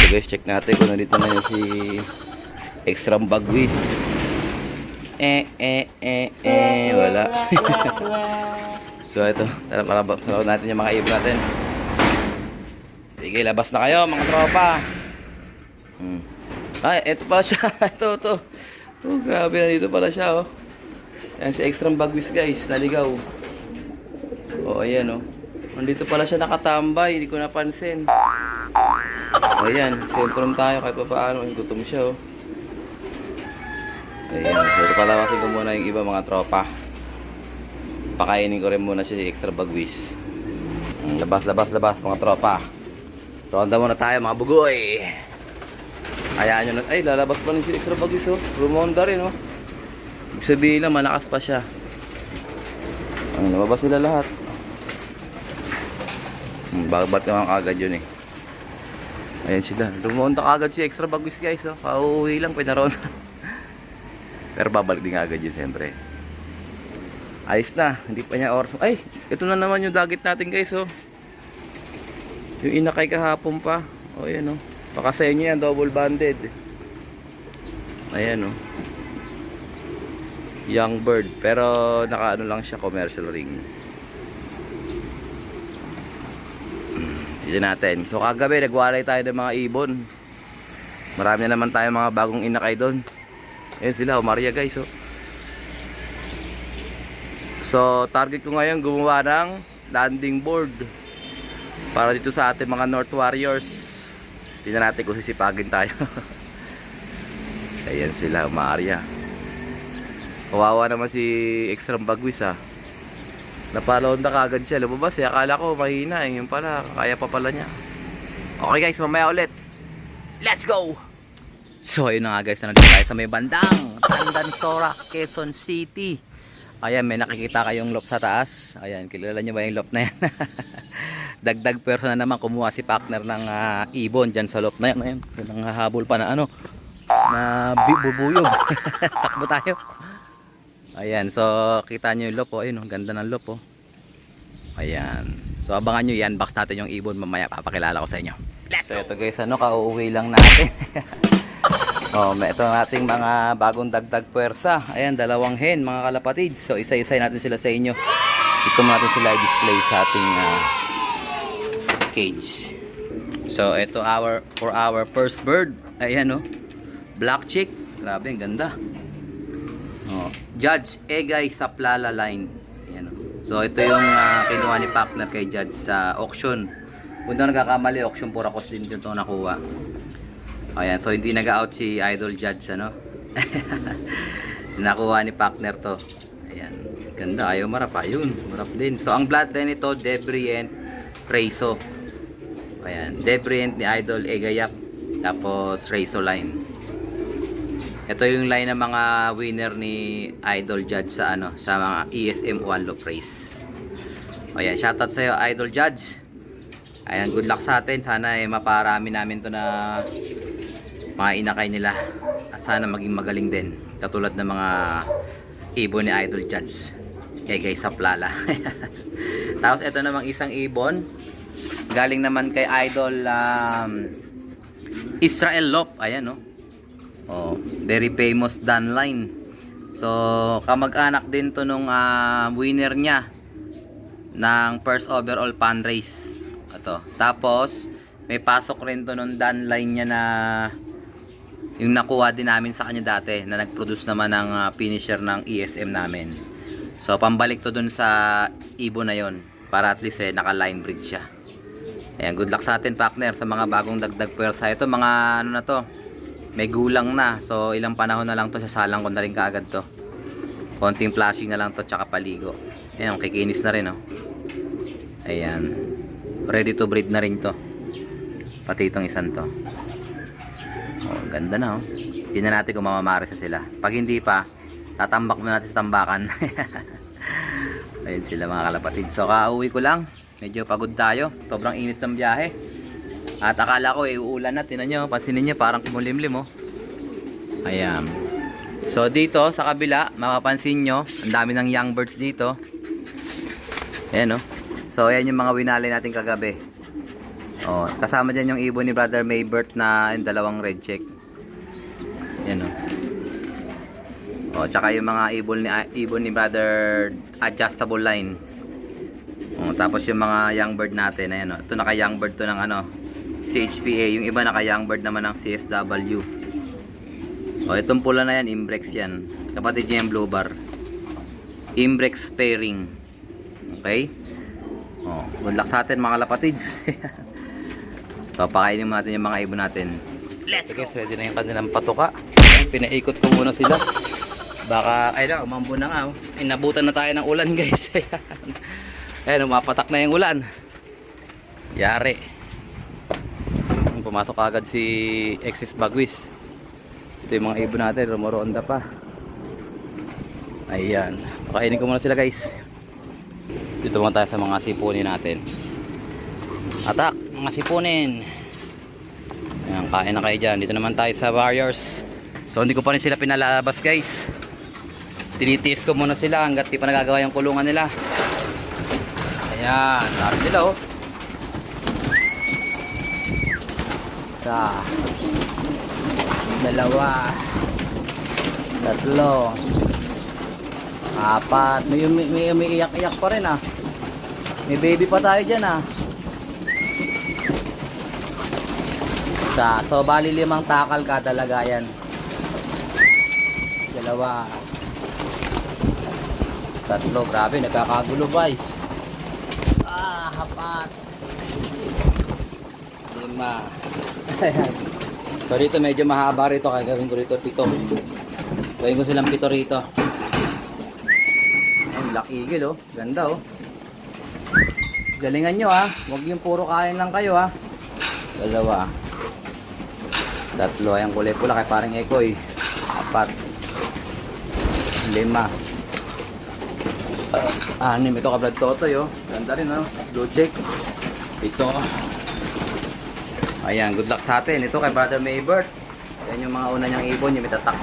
guys, check natin kung nandito na yun si Extra Bagwis. Wala. So ito, tara para natin yung mga ibon natin. Sige, labas na kayo mga tropa. Ay, ito pala siya. ito. Oh, grabe na dito pala siya, oh. Ayan si Extra Bagwis guys, naligaw. Oh, ayan, oh. Nandito pala siya nakatambay, hindi ko napansin. Ayan, sentrum tayo kahit pa paano, gutom siya, oh. Ayan, so palawasin ko muna yung iba mga tropa. Pakainin ko rin muna si Extra Bagwis. Labas mga tropa. Ronda muna tayo mga bugoy. Hayaan nyo na. Ay, lalabas pa rin si Extra Bagwis, oh. Rumonda rin, oh. Ibig sabihin lang, malakas pa siya. Nababas sila lahat. Ba't naman kagad yun, eh. Ayan sila. Rumonda kagad si Extra Bagwis, guys, oh. Pauwi lang, pinaronda. Pero babalik din agad yun, siyempre. Ayos na, hindi pa niya oras. Ay, ito na naman yung dagit natin, guys, oh. Yung inakay kahapon pa. O, ayan, oh. Baka sa inyo yan, double banded. Ayan, oh. Young bird. Pero, nakaano lang siya, commercial ring. Dito natin. So, kagabi, nagwalay tayo ng mga ibon. Marami na naman tayo mga bagong inakay doon. Ayan sila, Maria guys, oh. So, target ko ngayon gumawa ng landing board para dito sa ating mga North Warriors. Tingnan natin kung sisipagin tayo. Ayan sila, Maria. Kawawa naman si Extra Bagwis, ha. Napalonda kagad siya. Lumabas, eh. Akala ko mahina, eh. Yung pala, kaya pa pala niya. Okay guys, mamaya ulit. Let's go! So ayun na nga guys, nandito tayo sa may bandang Tandansora, Quezon City. Ayan, may nakikita kayong loft sa taas. Ayan, kilala nyo ba yung loft na yan? Dagdag person na naman, kumuha si partner ng ibon dyan sa loft na yan. Ayan, yung hahabol pa na ano, na bubuyog. Takbo tayo. Ayan, so kita nyo yung loft, oh. Ayun, ganda ng loft, oh. Ayan, so abangan nyo yan, box natin yung ibon mamaya, papakilala ko sa inyo. Let's go! So ito guys, ano, kauuwi lang natin. Oh, ito ang ating mga bagong dagdag puwersa. Ayan, dalawang hen mga kalapatid. So isa-isa natin sila sa inyo. Ito mo natin sila i-display sa ating cage. So ito for our first bird. Ayan, oh. Black chick. Grabe, ang ganda. Oh, Judge Egay Saplala line. Ayan, oh. So ito yung kinuha ni partner kay Judge sa auction. Kung na nagkakamali, auction Puracos din ito nakuha. Ayan, so hindi nag-out si Idol Judge, ano. Nakuha ni partner to. Ayan, ganda, ayaw marap. Ayun, marap din. So ang bloodline nito, Debris and Rezo. Ayan, Debris and ni Idol Egayak. Tapos Rezo line. Ito yung line ng mga winner ni Idol Judge sa ano, sa mga ESM Wallow Race. Ayan, shoutout sa iyo Idol Judge. Ayan, good luck sa atin. Sana maparami namin to na mga inakay nila. At sana maging magaling din. Katulad ng mga ibon ni Idol Judge. Kay Saplala. Tapos ito namang isang ibon. Galing naman kay Idol Israel Lop. Ayan, no. Oh, very famous Dan line. So, kamag-anak din to nung winner niya ng first overall pan race. Ito. Tapos may pasok rin to nung Dan line niya na yung nakuha din namin sa kanya dati na nag-produce naman ng finisher ng ESM namin. So pambalik to dun sa ibon na yon para at least naka-line breed siya. Ayan, good luck sa atin partner sa mga bagong dagdag puwersa. Ito mga ano na to, may gulang na. So ilang panahon na lang to, sasalang ko na rin kaagad to. Konting flashing na lang to tsaka paligo. Ayan, kikinis na rin, oh. Ayan, ready to breed na rin to. Pati itong isan to. Oh, ganda na, oh. Tingnan natin kung mamamaris na sila. Pag hindi pa, tatambak muna natin sa tambakan. Ayun sila mga kalapatid. So kauwi ko lang. Medyo pagod tayo. Sobrang init ng biyahe. At akala ko uulan na. Tingnan nyo, pansinin nyo, parang kumulimlim, oh. Ayan. So dito sa kabila, mapapansin nyo, ang dami ng young birds dito. Ayan, oh. So ayan yung mga winalay natin kagabi. Oh, kasama dyan yung ibon ni Brother Maybert na yung dalawang red check. Yan oh. Oh, tsaka yung mga ibon ni Brother Adjustable Line. Oh, tapos yung mga young bird natin, ayan oh. Ito naka young bird to ng ano, CHPA, yung iba naka young bird naman ng CSW. Oh, itong pula na yan, Imbrex yan. Kapatid niya yung blue bar. Imbrex pairing. Okay? Oh, good luck sa atin mga lapatids. So, pakainin mo natin yung mga ibon natin. Let's go! Ready na yung kanilang patuka. Pinaikot ko muna sila. Baka, ay lang, umambo na nga. Oh. Inabutan na tayo ng ulan guys. Ayan, umapatak na yung ulan. Yari. Pumasok agad si Excess Bagwis. Ito yung mga ibon natin, rumuronda pa. Ayan. Pakainin ko muna sila guys. Dito muna tayo sa mga sipunin natin. Atak, mga sipunin. Ayan, kain na kayo dyan. Dito naman tayo sa Warriors. So hindi ko pa rin sila pinalalabas guys. Tinitiis ko muna sila hanggat di pa nagagawa yung kulungan nila. Ayan, dami sila oh. Isa, dalawa, tatlo, apat. May iyak-iyak pa rin ah. May baby pa tayo dyan ah. Isa. So bali 5 takal kada lagayan. Dalawa, tatlo. Grabe, nagkakagulo guys. Apat, 5. So dito medyo mahaba rito, kaya gawin ko rito 7. Gawin ko silang 7 rito. Ayun, Black Eagle oh. Ganda oh. Galingan nyo ah. Huwag yung puro kain lang kayo ah. Dalawa, tatlo. Ayan, kulay pula kay parang Ekoy. 4, 5, 6. Ito ka Brad Totoy oh. Ganda rin oh. Blue check. 7. Ayan, good luck sa atin. Ito kay Brother Maybert. Yan yung mga una niyang ibon, yung may tatak.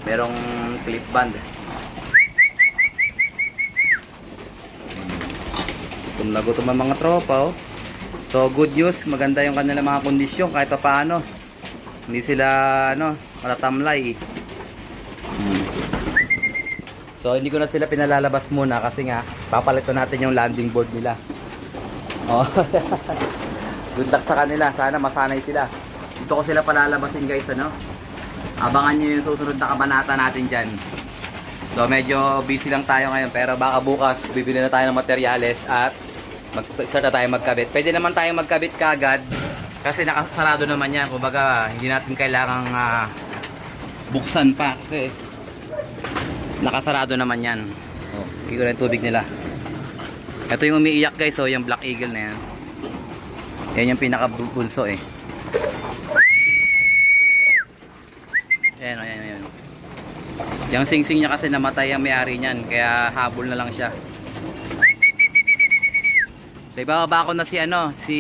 Merong clip band. Gutom na gutom ang mga tropa oh. So good news, maganda yung kanilang mga kondisyon kahit pa paano. Hindi sila ano, matatamlay. So hindi ko na sila pinalalabas muna kasi nga papalitan natin yung landing board nila. Oh. Good luck sa kanila, sana masanay sila. Dito ko sila palalabasin guys ano. Abangan nyo yung susunod na kabanata natin dyan. So medyo busy lang tayo ngayon, pero baka bukas bibili na tayo ng materyales at mag-start na tayo magkabit. Pwede naman tayo magkabit kagad kasi nakasarado naman yan. Kumbaga hindi natin kailangang buksan pa kasi nakasarado naman yan. Oh, ikot na yung tubig nila. Ito yung umiiyak guys, so yung Black Eagle na yan. Yan yung pinakabulso eh. Ayan, ayan, ayan. Yung sing-sing niya kasi namatay ang may-ari niyan, kaya habol na lang siya. So ibababa ko na si ano, si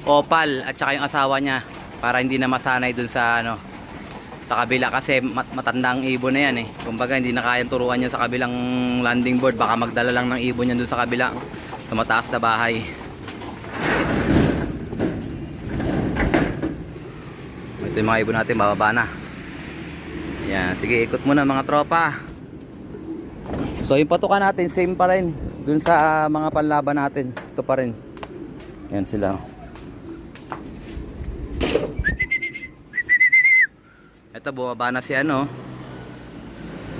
Opal at saka yung asawa niya para hindi na masanay dun sa ano, sa kabila kasi matandang ibon na yan eh. Kumbaga hindi na kayang turuan niya sa kabilang landing board, baka magdala lang ng ibon niya dun sa kabila sa mataas na bahay. Ito yung mga ibon natin, bababa na. Yan, sige ikot muna mga tropa. So yung patukan natin same pa rin dun sa mga panlaban natin. Ito pa rin. Yan sila. Ito bumaba na si ano,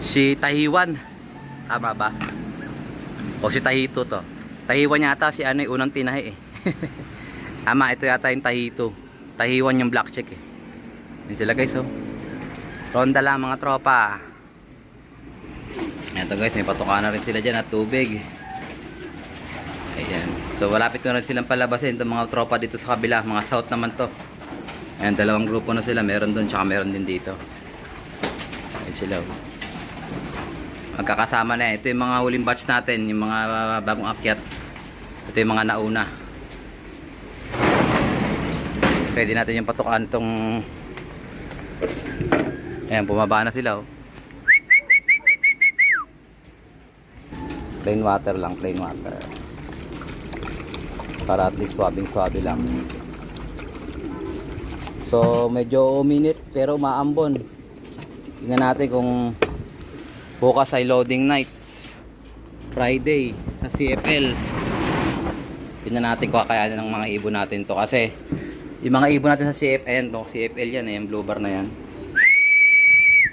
si Tahiwan. Tama ba? O si Tahito to. Tahiwan yata si ano yung unang tinahi eh. Tama, ito yata yung Tahito. Tahiwan yung black check eh. Yan sila guys oh. Ronda lang mga tropa. Ito guys, may patuka na rin sila dyan at tubig. Ayan. So malapit ko na rin silang palabasin itong mga tropa dito sa kabila. Mga south naman to. Ayan, dalawang grupo na sila. Meron doon tsaka meron din dito. Ayan sila oh. Magkakasama na. Ito yung mga huling batch natin. Yung mga bagong akyat. Ito yung mga nauna. Pwede natin yung patukaan itong... Ayan, bumaba na sila oh. Plain water lang, plain water. para at least swabing-swabe lang. So medyo uminit pero maambon. Tingnan natin kung bukas ay loading night, Friday sa CFL. Tingnan natin kung kakayanin ng mga ibon natin to, kasi yung mga ibon natin sa CFL yan yung blue bar na yan.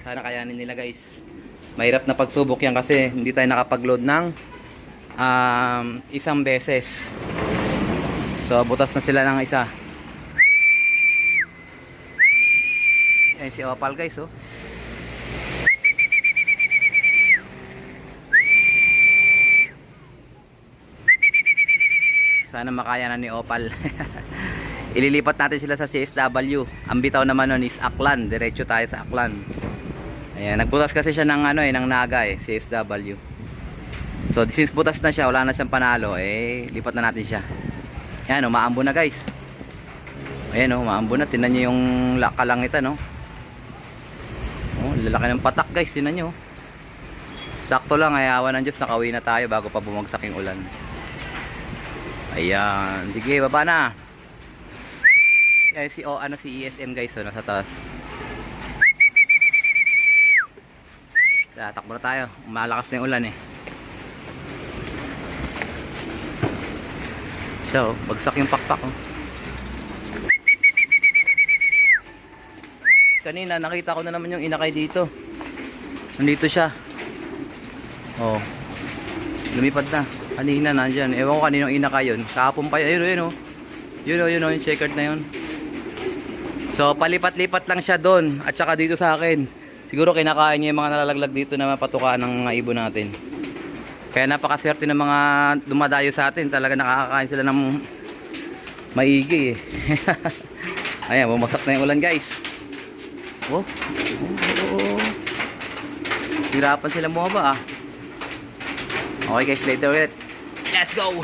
Sana kayanin nila guys. Mahirap na pagsubok yan kasi hindi tayo nakapag-load ng isang beses. So butas na sila ng isa. Ayan si Opal guys, oh. Sana makaya na ni Opal. Ililipat natin sila sa CSW. Ang bitaw naman nun is Aklan. Diretso tayo sa Aklan. Ayan, nagbutas kasi siya ng ng Naga CSW. So since butas na siya, wala na siyang panalo, lipat na natin siya. Ayan, umaambo na guys. Ayan, umaambo na. Tingnan niyo yung kalangitan, no. Oh, lalaki ng patak guys, tingnan niyo. Sakto lang, ayawan ng Diyos, nakauwi na tayo bago pa bumagsak yung ulan. Ayan, sige, baba na. Ayan si ESM guys, nasa taas. Takbo na tayo, malakas na yung ulan So, bagsak yung pakpak, oh. Kanina nakita ko na naman yung inakay dito. Nandito siya. Oh. Lumipad na. Kanina nandyan. Ewan ko kaninong inakay yun. Kahapon pa yun. Yun, yung checkered na yun. So, palipat-lipat lang siya doon. At saka dito sa akin. Siguro kinakain niya yung mga nalalaglag dito na mapatukaan ng mga ibon natin. Kaya napakaswerte ng mga dumadayo sa atin. Talaga nakakakain sila ng maigi Ayan, bumagsak na yung ulan guys. Oh. Hirapan sila bumaba Okay guys, later ulit. Let's go!